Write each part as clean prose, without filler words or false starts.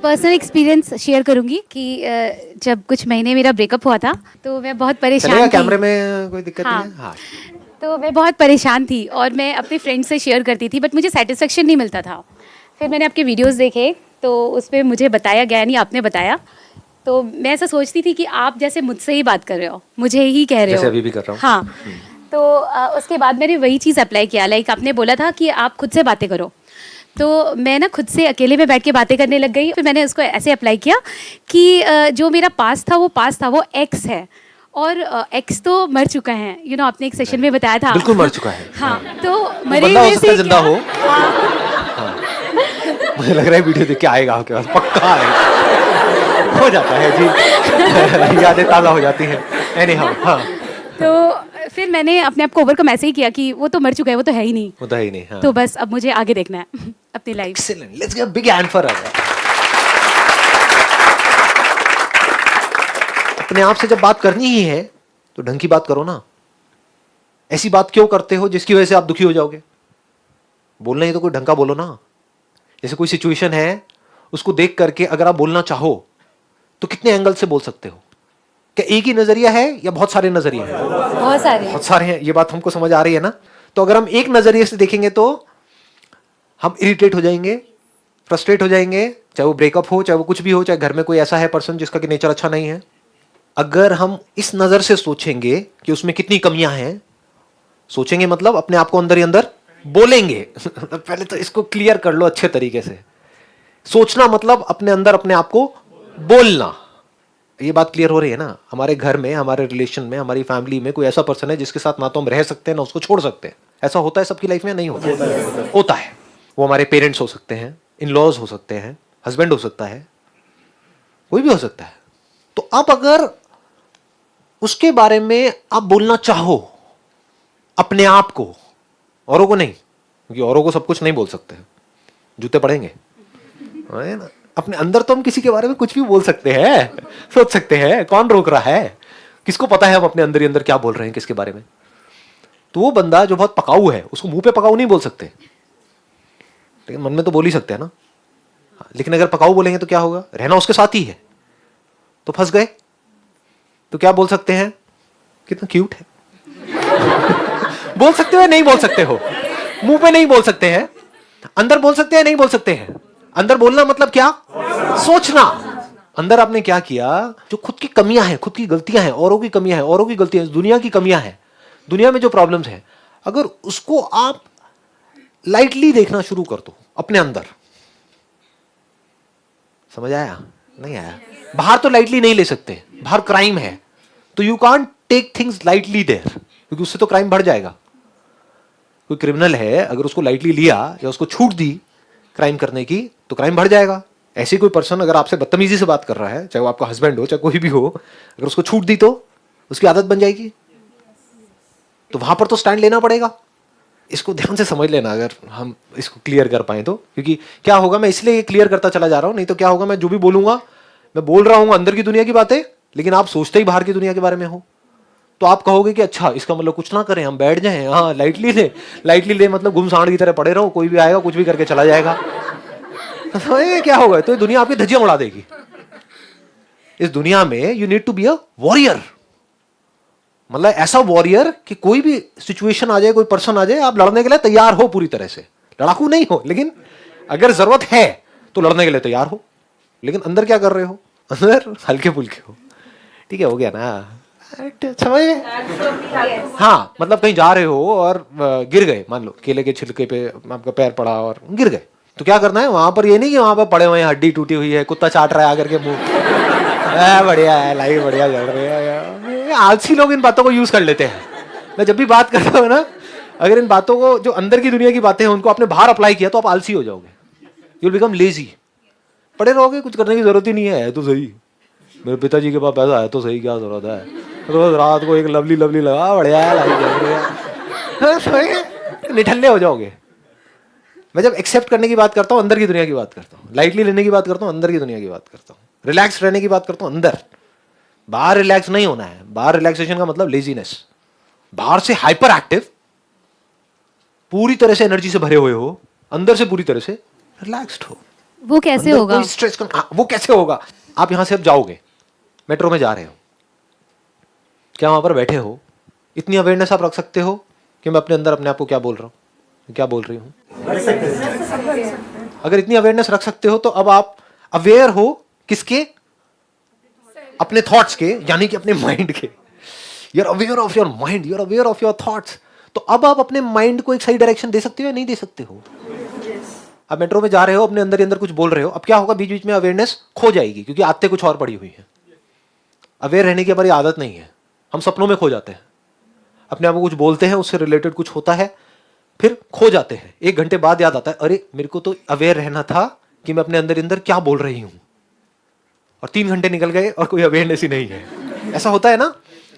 Personal experience share करूंगी कि जब कुछ महीने मेरा ब्रेकअप हुआ था तो मैं बहुत परेशान चलेगा थी। कैमरे में, कोई दिक्कत हाँ। नहीं है? हाँ। तो मैं बहुत परेशान थी और मैं अपने फ्रेंड से शेयर करती थी, बट मुझे सेटिस्फेक्शन नहीं मिलता था। फिर मैंने आपके वीडियोस देखे तो उसमें मुझे बताया गया, नहीं आपने बताया, तो मैं ऐसा सोचती थी कि आप जैसे मुझसे ही बात कर रहे हो, मुझे ही कह रहे हो। जैसे अभी भी कर रहा हूँ। हाँ। तो उसके बाद मैंने वही चीज़ अप्लाई किया, लाइक आपने बोला था कि आप खुद से बातें करो, तो मैं ना खुद से अकेले में बैठ के बातें करने लग गई। फिर मैंने उसको ऐसे अप्लाई किया कि जो मेरा पास था वो एक्स है, और एक्स तो मर चुका है, आपने एक सेशन में बताया था। बिल्कुल मर चुका है। हाँ, तो वो मरे बंदा हो हुए सकता है से जिंदा क्या? हो। हाँ, मुझे लग रहा है वीडियो देख के आएगा आपके पास, पक्का आएगा। हो जाता है जी। यादें ताज़ा हो जाती हैं। एनीहाउ, हाँ। तो फिर मैंने अपने आप को ओवरकम ऐसे ही किया कि वो तो मर चुका है, वो तो है ही नहीं। होता ही नहीं। हाँ। तो बस अब मुझे आगे देखना है अपनी life. Excellent, let's give a big hand for her. अपने आप से जब बात करनी ही है तो ढंग की बात करो ना। ऐसी बात क्यों करते हो जिसकी वजह से आप दुखी हो जाओगे? बोलना ही तो कोई ढंग का बोलो ना। जैसे कोई सिचुएशन है, उसको देख करके अगर आप बोलना चाहो तो कितने एंगल से बोल सकते हो? क्या एक ही नजरिया है या बहुत सारे नजरिए हैं? बहुत सारे हैं। ये बात हमको समझ आ रही है ना? तो अगर हम एक नजरिए से देखेंगे तो हम इरिटेट हो जाएंगे, फ्रस्ट्रेट हो जाएंगे, चाहे वो ब्रेकअप हो, चाहे वो कुछ भी हो, चाहे घर में कोई ऐसा है पर्सन जिसका कि नेचर अच्छा नहीं है। अगर हम इस नजर से सोचेंगे कि उसमें कितनी कमियां हैं, सोचेंगे मतलब अपने आप को अंदर ही अंदर बोलेंगे। पहले तो इसको क्लियर कर लो अच्छे तरीके से। सोचना मतलब अपने अंदर अपने आप को बोलना। ये बात क्लियर हो रही है ना? हमारे घर में, हमारे रिलेशन में, हमारी फैमिली में कोई ऐसा पर्सन है जिसके साथ ना तो हम रह सकते हैं ना उसको छोड़ सकते हैं। ऐसा होता है सबकी लाइफ में? नहीं होता? होता है। वो हमारे पेरेंट्स हो सकते हैं, इन लॉज हो सकते हैं, हस्बैंड हो सकता है, कोई भी हो सकता है। तो अब अगर उसके बारे में आप बोलना चाहो अपने आप को, औरों को नहीं, क्योंकि औरों को सब कुछ नहीं बोल सकते, जूते पड़ेंगे, है ना? अपने अंदर तो हम किसी के बारे में कुछ भी बोल सकते हैं, सोच सकते हैं। कौन रोक रहा है? किसको पता है हम अपने अंदर ही अंदर क्या बोल रहे हैं किसके बारे में? तो वो बंदा जो बहुत पकाऊ है, उसको मुंह पे पकाऊ नहीं बोल सकते, लेकिन मन में तो बोल ही सकते हैं ना। लेकिन अगर पकाऊ बोलेंगे तो क्या होगा? रहना उसके साथ ही है, तो फंस गए। तो क्या बोल सकते हैं? कितना क्यूट है। बोल सकते हो या नहीं बोल सकते हो? मुंह पे नहीं बोल सकते हैं, अंदर बोल सकते हैं, नहीं बोल सकते हैं। अंदर बोलना मतलब क्या? सोचना। अंदर आपने क्या किया? जो खुद की कमियां हैं, खुद की गलतियां हैं, औरों की कमियां हैं, औरों की गलतियां हैं, दुनिया की कमियां हैं, दुनिया में जो प्रॉब्लम्स हैं, अगर उसको आप लाइटली देखना शुरू कर दो अपने अंदर। समझ आया? नहीं आया? बाहर तो लाइटली नहीं ले सकते, बाहर क्राइम है, तो you can't take things lightly there, क्योंकि उससे तो क्राइम बढ़ जाएगा। कोई क्रिमिनल है, अगर उसको लाइटली लिया या उसको छूट दी क्राइम करने की, तो क्राइम बढ़ जाएगा। ऐसे कोई पर्सन अगर आपसे बदतमीजी से बात कर रहा है, चाहे वो आपका हस्बैंड हो, चाहे कोई भी हो, अगर उसको छूट दी तो उसकी आदत बन जाएगी। तो वहां पर तो स्टैंड लेना पड़ेगा। इसको ध्यान से समझ लेना अगर हम इसको क्लियर कर पाए तो। क्योंकि क्या होगा, मैं इसलिए क्लियर करता चला जा रहा हूं, नहीं तो क्या होगा, मैं जो भी बोलूंगा, मैं बोल रहा हूं अंदर की दुनिया की बातें, लेकिन आप सोचते ही बाहर की दुनिया के बारे में हो, तो आप कहोगे कि अच्छा इसका मतलब कुछ ना करें, हम बैठ जाएं, हाँ लाइटली ले। लाइटली ले मतलब घुमसांड की तरह पड़े रहो, कोई भी आएगा कुछ भी करके चला जाएगा। तो ये क्या होगा? तो ये दुनिया आपकी धज्जियां उड़ा देगी। इस दुनिया में you need to be a warrior, मतलब ऐसा वॉरियर कि कोई भी सिचुएशन आ जाए, कोई पर्सन आ जाए, आप लड़ने के लिए तैयार हो पूरी तरह से। लड़ाकू नहीं हो, लेकिन अगर जरूरत है तो लड़ने के लिए तैयार हो। लेकिन अंदर क्या कर रहे हो? अंदर हल्के फुल्के हो। ठीक है, हो गया ना? समझ में? हाँ, मतलब कहीं जा रहे हो और गिर गए, मान लो केले के छिलके पे आपका पैर पड़ा और गिर गए, तो क्या करना है वहां पर? ये नहीं कि वहां पर पड़े हुए हैं, हड्डी टूटी हुई है, कुत्ता चाट रहा है आकर के मुंह, बढ़िया है, लाइफ बढ़िया चल रही है। आलसी लोग इन बातों को यूज कर लेते हैं। मैं जब भी बात करता हूँ ना, अगर इन बातों को, जो अंदर की दुनिया की बातें हैं, उनको आपने बाहर अप्लाई किया तो आप आलसी हो जाओगे। You will become lazy. पड़े रहोगे, कुछ करने की जरूरत ही नहीं है तो सही। मेरे पिताजी के पास पैसा है तो सही, क्या जरूरत है? रोज रात को एक लवली लवली लगा, बढ़िया है, लाइफ चल रही है। निठल्ले हो जाओगे। मैं जब एक्सेप्ट करने की बात करता हूँ, अंदर की दुनिया की बात करता हूँ, लाइटली लेने की बात करता हूँ, अंदर की दुनिया की बात करता हूँ, रिलैक्स रहने की बात करता हूँ अंदर। बाहर रिलैक्स नहीं होना है। बाहर रिलैक्सेशन का मतलब लेजीनेस। बाहर से हाइपर एक्टिव, पूरी तरह से एनर्जी से भरे हुए हो, अंदर से पूरी तरह से रिलैक्स्ड हो। वो कैसे अंदर होगा? कोई स्ट्रेस वो कैसे होगा? आप यहां से अब जाओगे, मेट्रो में जा रहे हो, क्या वहां पर बैठे हो, इतनी अवेयरनेस आप रख सकते हो कि मैं अपने अंदर अपने आप को क्या बोल रहा हूं, क्या बोल रही हूं? अगर इतनी अवेयरनेस रख सकते हो तो अब आप अवेयर हो किसके? अपने थॉट्स के, यानी कि अपने माइंड के। You are aware of your mind, you are aware of your thoughts. तो अब आप अपने माइंड को एक सही डायरेक्शन दे सकते हो या नहीं दे सकते हो? अब मेट्रो में जा रहे हो, अपने अंदर ही अंदर कुछ बोल रहे हो, अब क्या होगा? बीच बीच में अवेयरनेस खो जाएगी, क्योंकि आदतें कुछ और पड़ी हुई हैं। अवेयर रहने की हमारी आदत नहीं है, हम सपनों में खो जाते हैं, अपने आप को कुछ बोलते हैं, उससे रिलेटेड कुछ होता है, फिर खो जाते हैं। 1 घंटे बाद याद आता है, अरे मेरे को तो अवेयर रहना था कि मैं अपने अंदर अंदर क्या बोल रही हूं, और 3 घंटे निकल गए और कोई अवेयरनेस ही नहीं है। ऐसा होता है ना?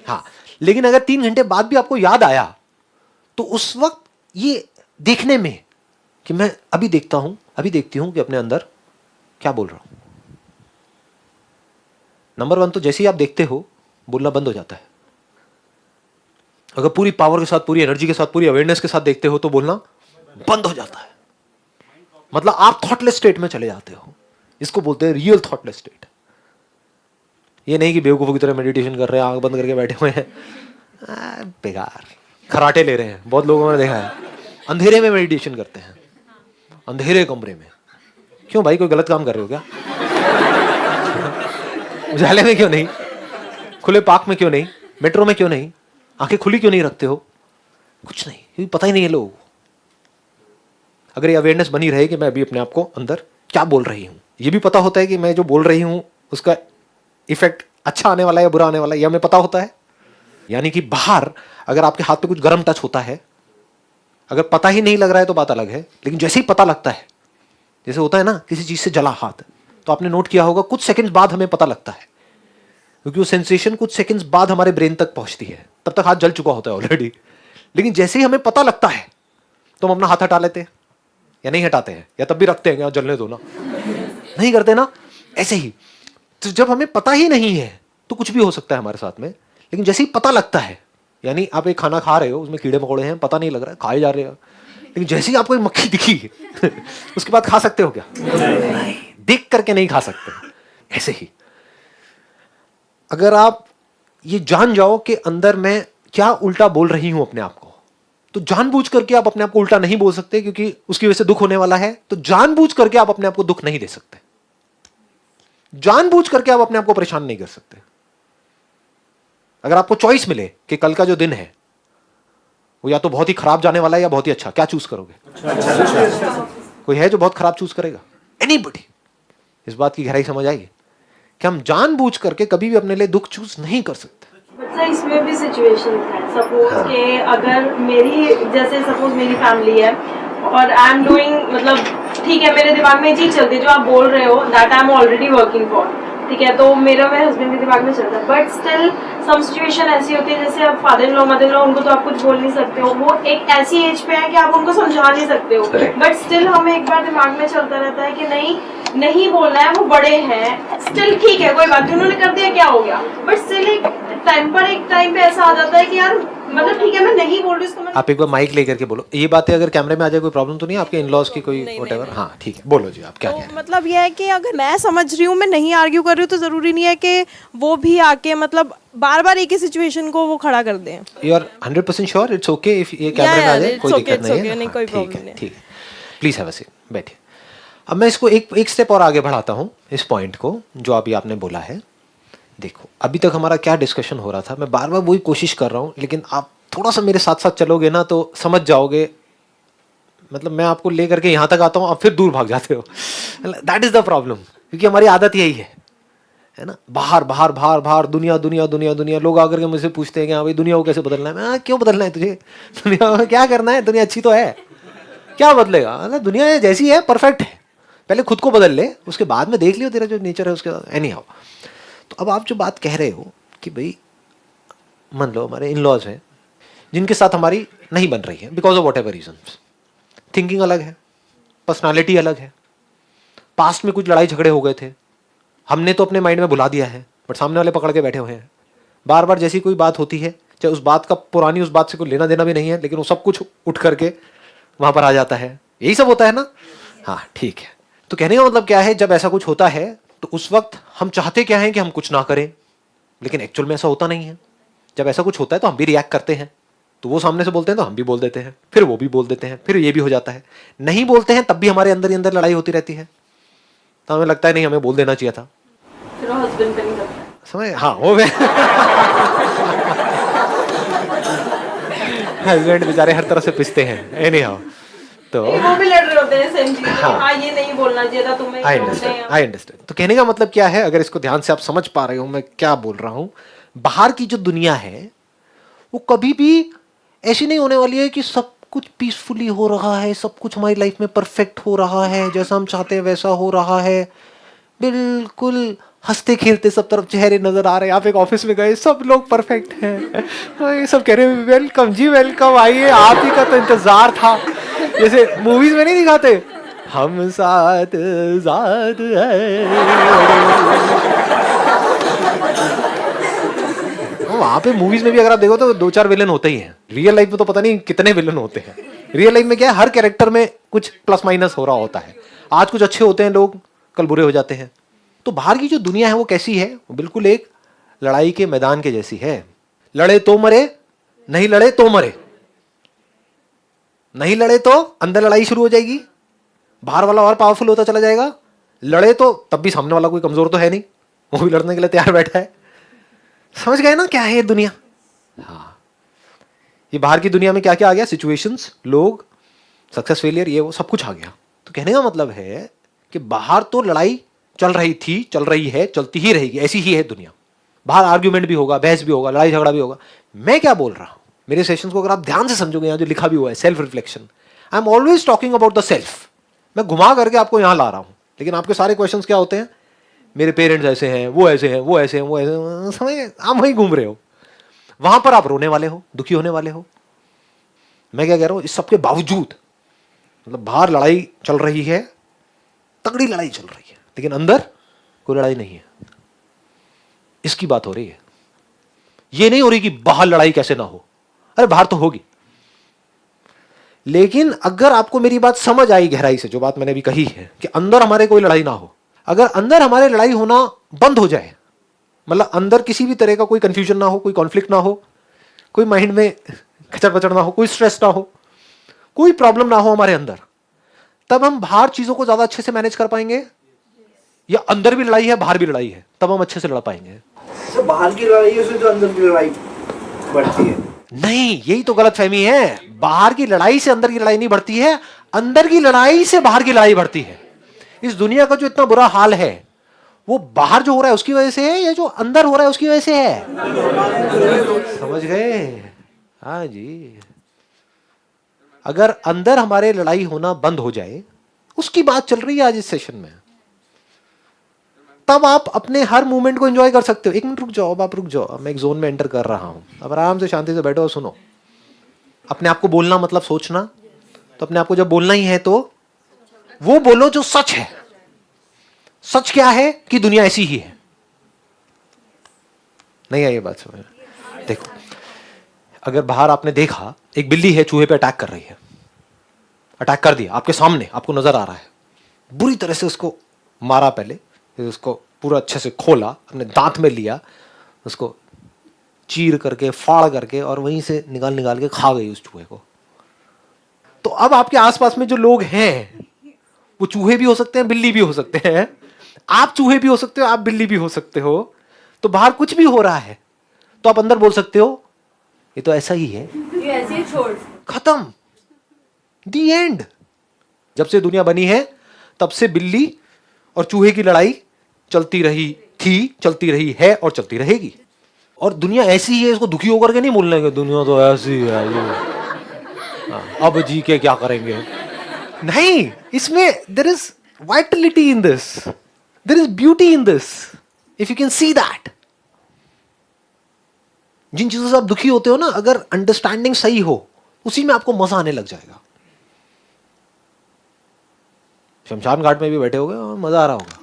हाँ। लेकिन अगर 3 घंटे बाद भी आपको याद आया, तो उस वक्त ये देखने में कि मैं अभी देखता हूं, अभी देखती हूं कि अपने अंदर क्या बोल रहा हूं। नंबर 1 तो जैसे ही आप देखते हो, बोलना बंद हो जाता है। अगर पूरी पावर के साथ, पूरी एनर्जी के साथ, पूरी अवेयरनेस के साथ देखते हो तो बोलना बंद हो जाता है। मतलब आप थॉटलेस स्टेट में चले जाते हो। इसको बोलते हैं रियल थॉटलेस स्टेट। ये नहीं कि बेवकूफों की तरह मेडिटेशन कर रहे हैं, आंख बंद करके बैठे हुए हैं, बेकार खराटे ले रहे हैं। बहुत लोगों ने देखा है अंधेरे में मेडिटेशन करते हैं, अंधेरे कमरे में। क्यों भाई, कोई गलत काम कर रहे हो क्या? उजाले में क्यों नहीं? खुले पार्क में क्यों नहीं? मेट्रो में क्यों नहीं? आंखें खुली क्यों नहीं रखते हो? कुछ नहीं, क्योंकि पता ही नहीं है लोगों को। अगर ये अवेयरनेस बनी रहे कि मैं अभी अपने आप को अंदर क्या बोल रही हूं, ये भी पता होता है कि मैं जो बोल रही हूं उसका इफेक्ट अच्छा आने वाला है या बुरा आने वाला है, यह हमें पता होता है। यानी कि बाहर अगर आपके हाथ पे कुछ गर्म टच होता है, अगर पता ही नहीं लग रहा है तो बात अलग है, लेकिन जैसे ही पता लगता है, जैसे होता है ना किसी चीज से जला हाथ, तो आपने नोट किया होगा कुछ सेकंड्स बाद हमें पता लगता है, क्योंकि वो सेंसेशन कुछ सेकंड्स बाद हमारे ब्रेन तक पहुंचती है। तब तक हाथ जल चुका होता है ऑलरेडी। लेकिन जैसे ही हमें पता लगता है तो हम अपना हाथ हटा लेते हैं या नहीं हटाते हैं, या तब भी रखते हैं कि जलने दो ना, नहीं करते ना। ऐसे ही तो जब हमें पता ही नहीं है तो कुछ भी हो सकता है हमारे साथ में, लेकिन जैसे ही पता लगता है, यानी आप एक खाना खा रहे हो, उसमें कीड़े मकोड़े हैं, पता नहीं लग रहा है, खाए जा रहे हो, लेकिन जैसे ही आपको एक मक्खी दिखी उसके बाद खा सकते हो क्या? नहीं, देख करके नहीं खा सकते। ऐसे ही अगर आप ये जान जाओ कि अंदर मैं क्या उल्टा बोल रही हूं अपने आप को, तो जानबूझ करके आप अपने आप को उल्टा नहीं बोल सकते, क्योंकि उसकी वजह से दुख होने वाला है। तो जानबूझ करके आप अपने आप को दुख नहीं दे सकते, जानबूझ करके आप अपने आप को परेशान नहीं कर सकते। अगर आपको चॉइस मिले कि कल का जो दिन है वो या तो बहुत ही खराब जाने वाला है या बहुत ही अच्छा, क्या चूज करोगे? कोई है जो बहुत खराब चूज करेगा? एनीबॉडी? इस बात की गहराई समझ आएगी कि हम जानबूझ करके कभी भी अपने लिए दुख चूज नहीं कर सकते। अच्छा, इसमें भी सिचुएशन है। सपोज के अगर मेरी, जैसे सपोज मेरी फैमिली है और आई एम डूइंग, मतलब ठीक है, मेरे दिमाग में ये चीज चलती है जो आप बोल रहे हो, that I am already working for, ठीक है, तो मेरे हस्बैंड के दिमाग में चलता है। बट स्टिल सम सिचुएशन ऐसी होती है, जैसे अब father in law, mother in law, उनको तो आप कुछ बोल नहीं सकते हो, वो एक ऐसी एज पे है कि आप उनको समझा नहीं सकते हो। बट स्टिल हमें एक बार दिमाग में चलता रहता है कि नहीं बोलना है, वो बड़े हैं, स्टिल ठीक है, कोई बात नहीं, उन्होंने कर दिया, क्या हो गया। बट स्टिल एक टाइम पे ऐसा आ जाता है कि यार, मतलब ठीक है, मैं नहीं बोल रही उसको। आप एक बार माइक लेकर के बोलो। ये बातें अगर कैमरे में आ जाए कोई प्रॉब्लम तो नहीं है आपके इन-लॉज की कोई व्हाटएवर? हाँ ठीक है, बोलो जी, आप क्या कह रहे हैं? मतलब यह है कि अगर मैं समझ रही हूँ, मैं नहीं आर्ग्यू कर रही हूँ, तो जरूरी नहीं है कि वो भी आके मतलब बार बार एक ही सिचुएशन को वो खड़ा कर दें। You are 100% sure? It's okay if ये कैमरे में आ जाए, कोई दिक्कत नहीं है? नहीं, कोई प्रॉब्लम नहीं। ठीक है, प्लीज हैव अ सीट, बैठिए। अब मैं इसको एक स्टेप और आगे बढ़ाता हूँ, इस पॉइंट को जो अभी आपने बोला है। देखो, अभी तक हमारा क्या डिस्कशन हो रहा था, मैं बार बार वही कोशिश कर रहा हूँ, लेकिन आप थोड़ा सा मेरे साथ साथ चलोगे ना तो समझ जाओगे। मतलब मैं आपको लेकर के यहाँ तक आता हूँ, आप फिर दूर भाग जाते हो। दैट इज द प्रॉब्लम, क्योंकि हमारी आदत यही है ना? बाहर बाहर बाहर बाहर, दुनिया दुनिया दुनिया दुनिया। लोग आकर के मुझसे पूछते हैं कि हाँ भाई दुनिया को कैसे बदलना है? मैं क्यों बदलना है तुझे? दुनिया में क्या करना है? दुनिया अच्छी तो है, क्या बदलेगा? मतलब दुनिया जैसी है परफेक्ट है, पहले खुद को बदल ले, उसके बाद में देख लियो तेरा जो नेचर है उसके बाद। एनी हाउ, तो अब आप जो बात कह रहे हो कि भाई मान लो हमारे इन लॉज हैं जिनके साथ हमारी नहीं बन रही है because of whatever reasons. Thinking अलग है, पर्सनालिटी अलग है, पास्ट में कुछ लड़ाई झगड़े हो गए थे, हमने तो अपने माइंड में भुला दिया है, बट सामने वाले पकड़ के बैठे हुए हैं। बार बार जैसी कोई बात होती है, चाहे उस बात का पुरानी उस बात से कोई लेना देना भी नहीं है, लेकिन वो सब कुछ उठ करके वहां पर आ जाता है। यही सब होता है ना? हाँ ठीक है। तो कहने का मतलब क्या है, जब ऐसा कुछ होता है तो उस वक्त हम चाहते क्या है कि हम कुछ ना करें, लेकिन एक्चुअल में ऐसा होता नहीं है। जब ऐसा कुछ होता है तो हम भी रिएक्ट करते हैं, तो वो सामने से बोलते हैं तो हम भी बोल देते हैं, फिर वो भी बोल देते हैं, फिर ये भी हो जाता है। नहीं बोलते हैं तब भी हमारे अंदर ही अंदर लड़ाई होती रहती है, तो हमें लगता है नहीं हमें बोल देना चाहिए था। फिर वो हस्बैंड पे नहीं करता है। समझ, हाँ वो हस्बैंड बेचारे हर तरह से पिसते हैं, एनी हाउ। तो वो भी लड़ रहे होते हैं सेम चीज। हाँ। हाँ ये नहीं बोलना चाहिए था तुम्हें, आई ये बोलते अंडरस्टैंड, हैं। I understand. तो कहने का मतलब क्या है, अगर इसको ध्यान से आप समझ पा रहे हो मैं क्या बोल रहा हूं, बाहर की जो दुनिया है वो कभी भी ऐसी नहीं होने वाली है कि सब कुछ पीसफुली हो रहा है, सब कुछ हमारी लाइफ में परफेक्ट हो रहा है, जैसा हम चाहते हैं वैसा हो रहा है, बिल्कुल हंसते खेलते सब तरफ चेहरे नजर आ रहे हैं। आप एक ऑफिस में गए, सब लोग परफेक्ट हैं, ये सब कह रहे हैं वेलकम जी वेलकम, आइए आप ही का तो इंतजार था। जैसे मूवीज में नहीं दिखाते, हम साथ साथ हैं, वहां पे मूवीज में भी अगर आप देखो तो 2-4 विलन होते ही हैं। रियल लाइफ में तो पता नहीं कितने विलन होते हैं। रियल लाइफ में क्या है, हर कैरेक्टर में कुछ प्लस माइनस हो रहा होता है। आज कुछ अच्छे होते हैं लोग, कल बुरे हो जाते हैं। तो बाहर की जो दुनिया है वो कैसी है, वो बिल्कुल एक लड़ाई के मैदान के जैसी है। लड़े तो मरे, नहीं लड़े तो मरे। नहीं लड़े तो अंदर लड़ाई शुरू हो जाएगी, बाहर वाला और पावरफुल होता चला जाएगा। लड़े तो तब भी सामने वाला कोई कमजोर तो है नहीं, वो भी लड़ने के लिए तैयार बैठा है। समझ गए ना क्या है ये दुनिया? हाँ, ये बाहर की दुनिया में क्या क्या आ गया, सिचुएशंस, लोग, सक्सेस फेलियर, ये वो सब कुछ आ गया। तो कहने का मतलब है कि बाहर तो लड़ाई चल रही थी, चल रही है, चलती ही रहेगी, ऐसी ही है दुनिया। बाहर आर्ग्यूमेंट भी होगा, बहस भी होगा, लड़ाई झगड़ा भी होगा। मैं क्या बोल रहा हूं, मेरे सेशंस को अगर आप ध्यान से समझोगे, यहाँ जो लिखा भी हुआ है self reflection, I am always talking about the self. मैं घुमा करके आपको यहां ला रहा हूं, लेकिन आपके सारे क्वेश्चंस क्या होते हैं, मेरे पेरेंट्स ऐसे हैं, वो ऐसे हैं, वो ऐसे हैं, वो ऐसे, समझ, आप वहीं घूम रहे हो। वहां पर आप रोने वाले हो, दुखी होने वाले हो। मैं क्या कह रहा हूं, इस सबके बावजूद मतलब बाहर लड़ाई चल रही है, तगड़ी लड़ाई चल रही है, लेकिन अंदर कोई लड़ाई नहीं है। इसकी बात हो रही है। ये नहीं हो रही कि बाहर लड़ाई कैसे ना हो, अरे बाहर तो होगी। लेकिन अगर आपको मेरी बात समझ आई गहराई से, जो बात मैंने अभी कही है कि अंदर हमारे कोई लड़ाई ना हो, अगर अंदर हमारे लड़ाई होना बंद हो जाए, मतलब अंदर किसी भी तरह का कोई कंफ्यूजन ना हो, कोई कॉन्फ्लिक्ट ना हो, कोई माइंड में खचर पचड़ ना हो, कोई स्ट्रेस ना हो, कोई प्रॉब्लम ना हो हमारे अंदर, तब हम बाहर चीजों को ज्यादा अच्छे से मैनेज कर पाएंगे। या अंदर भी लड़ाई है, बाहर भी लड़ाई है, तब हम अच्छे से लड़ पाएंगे। तो बाहर की लड़ाई है, उसमें तो अंदर की लड़ाई बढ़ती है। नहीं, यही तो गलत फहमी है। बाहर की लड़ाई से अंदर की लड़ाई नहीं बढ़ती है, अंदर की लड़ाई से बाहर की लड़ाई बढ़ती है। इस दुनिया का जो इतना बुरा हाल है वो बाहर जो हो रहा है उसकी वजह से है, या जो अंदर हो रहा है उसकी वजह से है? समझ गए? हाँ जी। अगर अंदर हमारे लड़ाई होना बंद हो जाए, उसकी बात चल रही है आज इस सेशन में, तब आप अपने हर मूवमेंट को एंजॉय कर सकते हो। एक मिनट रुक जाओ, अब आप रुक जाओ, मैं एक जोन में एंटर कर रहा हूं। अब आराम से शांति से बैठो और सुनो। अपने आप को बोलना मतलब सोचना, तो अपने आप को जब बोलना ही है तो वो बोलो जो सच है। सच क्या है कि दुनिया ऐसी ही है। नहीं है ये बात समझ? देखो, अगर बाहर आपने देखा एक बिल्ली है चूहे पे अटैक कर रही है, अटैक कर दिया आपके सामने, आपको नजर आ रहा है, बुरी तरह से उसको मारा, पहले फिर उसको पूरा अच्छे से खोला, अपने दांत में लिया, उसको चीर करके फाड़ करके और वहीं से निकाल निकाल के खा गई उस चूहे को। तो अब आपके आसपास में जो लोग हैं वो चूहे भी हो सकते हैं, बिल्ली भी हो सकते हैं, आप चूहे भी हो सकते हो, आप बिल्ली भी हो सकते हो। तो बाहर कुछ भी हो रहा है तो आप अंदर बोल सकते हो ये तो ऐसा ही है, ये ऐसे ही छोड़। खत्म, दी एंड। जब से दुनिया बनी है तब से बिल्ली और चूहे की लड़ाई चलती रही थी, चलती रही है और चलती रहेगी। और दुनिया ऐसी ही है, इसको दुखी होकर के नहीं बोलने के दुनिया तो ऐसी है, अब जी के क्या करेंगे। नहीं, इसमें there is vitality in this, there is beauty in this, if you can see that. जिन चीजों से आप दुखी होते हो ना, अगर अंडरस्टैंडिंग सही हो, उसी में आपको मजा आने लग जाएगा। शमशान घाट में भी बैठे होगे और मजा आ रहा होगा,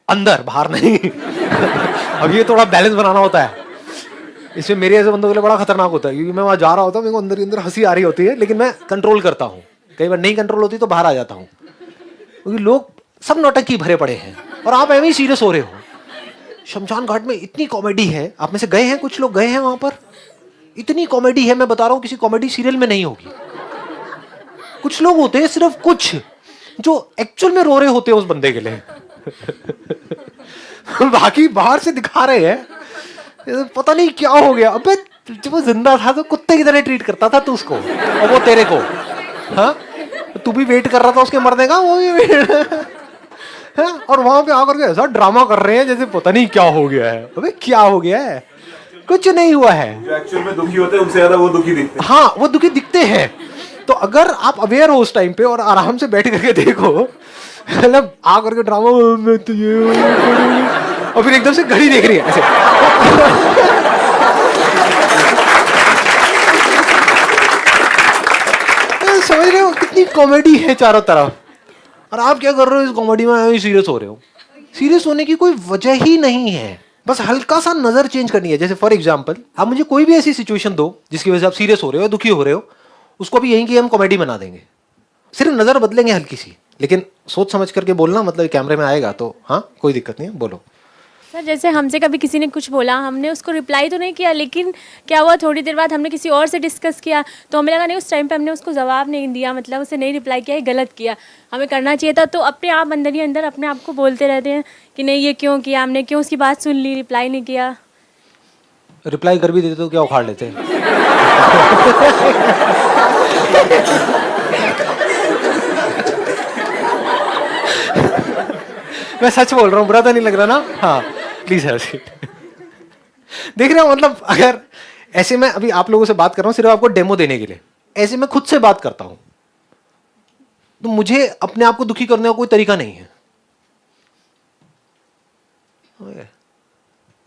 अंदर, बाहर नहीं। अब ये थोड़ा बैलेंस बनाना होता है। इसमें मेरे ऐसे बंदों के लिए बड़ा खतरनाक होता है, क्योंकि मैं वहां जा रहा होता हूँ, मेरे को अंदर ही अंदर हंसी आ रही होती है, लेकिन मैं कंट्रोल करता हूँ। कई बार नहीं कंट्रोल होती तो बाहर आ जाता हूँ। क्योंकि लोग सब नौटंकी भरे पड़े हैं और आप ऐਵੇਂ ही सीरियस हो रहे हो। शमशान घाट में इतनी कॉमेडी है, आप में से गए हैं, कुछ लोग गए हैं वहां पर, इतनी कॉमेडी है, मैं बता रहा हूं किसी कॉमेडी सीरियल में नहीं होगी। कुछ लोग होते हैं सिर्फ कुछ जो एक्चुअल में रो रहे होते हैं उस बंदे के लिए। बाकी बाहर से दिखा रहे हैं पता नहीं क्या हो गया। अबे जब वो जिंदा था तो कुत्ते की तरह ट्रीट करता था तू उसको, और वो तेरे को। हाँ, तू भी वेट कर रहा था उसके मरने का, वो भी है, और वहां पे आकर के ऐसा ड्रामा कर रहे हैं जैसे पता नहीं क्या हो गया है। अबे क्या हो गया है? कुछ नहीं हुआ है। जो एक्चुअल में दुखी होते हैं उनसे ज्यादा वो दुखी दिखते हैं। हाँ, वो दुखी दिखते हैं। तो अगर आप अवेयर हो उस टाइम पे और आराम से बैठ करके देखो, मतलब आ करके ड्रामा में तो ये, और फिर एकदम से घड़ी देख रही है ऐसे। समझ रहे हो कितनी कॉमेडी है चारों तरफ, और आप क्या कर रहे हो इस कॉमेडी में? सीरियस हो रहे हो। सीरियस होने की कोई वजह ही नहीं है, बस हल्का सा नजर चेंज करनी है। जैसे फॉर एग्जांपल, आप मुझे कोई भी ऐसी सिचुएशन दो जिसकी वजह से आप सीरियस हो रहे हो, दुखी हो रहे हो, उसको भी यहीं की हम कॉमेडी बना देंगे। सिर्फ नजर बदलेंगे हल्की सी, लेकिन सोच समझ करके बोलना, मतलब कैमरे में आएगा तो हाँ कोई दिक्कत नहीं है, बोलो। सर जैसे हमसे कभी किसी ने कुछ बोला, हमने उसको रिप्लाई तो नहीं किया, लेकिन क्या हुआ थोड़ी देर बाद हमने किसी और से डिस्कस किया तो हमें लगा नहीं उस टाइम पे हमने उसको जवाब नहीं दिया, मतलब उसे नहीं रिप्लाई किया, गलत किया, हमें करना चाहिए था। तो अपने आप अंदर ही अंदर अपने आप को बोलते रहते हैं कि नहीं ये क्यों किया हमने, क्यों उसकी बात सुन ली, रिप्लाई नहीं किया। रिप्लाई कर भी देते तो क्या उखाड़ लेते? मैं सच बोल रहा हूँ, बुरा तो नहीं लग रहा ना? हाँ प्लीज है। देख रहे हो, मतलब अगर ऐसे मैं अभी आप लोगों से बात कर रहा हूँ सिर्फ आपको डेमो देने के लिए, ऐसे मैं खुद से बात करता हूँ तो मुझे अपने आप को दुखी करने का कोई तरीका नहीं है।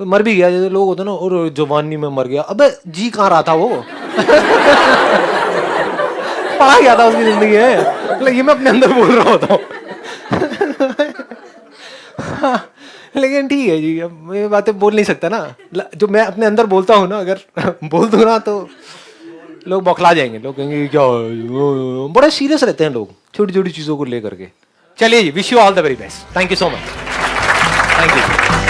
कोई मर भी गया, जैसे लोग होते ना, और जवानी में मर गया, अबे जी कहाँ रहा था वो? पढ़ा गया था उसकी जिंदगी है, मतलब ये मैं अपने अंदर बोल रहा होता हूँ। लेकिन ठीक है जी, अब ये बातें बोल नहीं सकता ना, जो मैं अपने अंदर बोलता हूँ ना, अगर बोल दूँ ना तो लोग बौखला जाएंगे, लोग कहेंगे क्या, बड़ा सीरियस रहते हैं लोग छोटी छोटी चीजों को लेकर के। चलिए जी, wish you all the very best, thank you so much, thank you.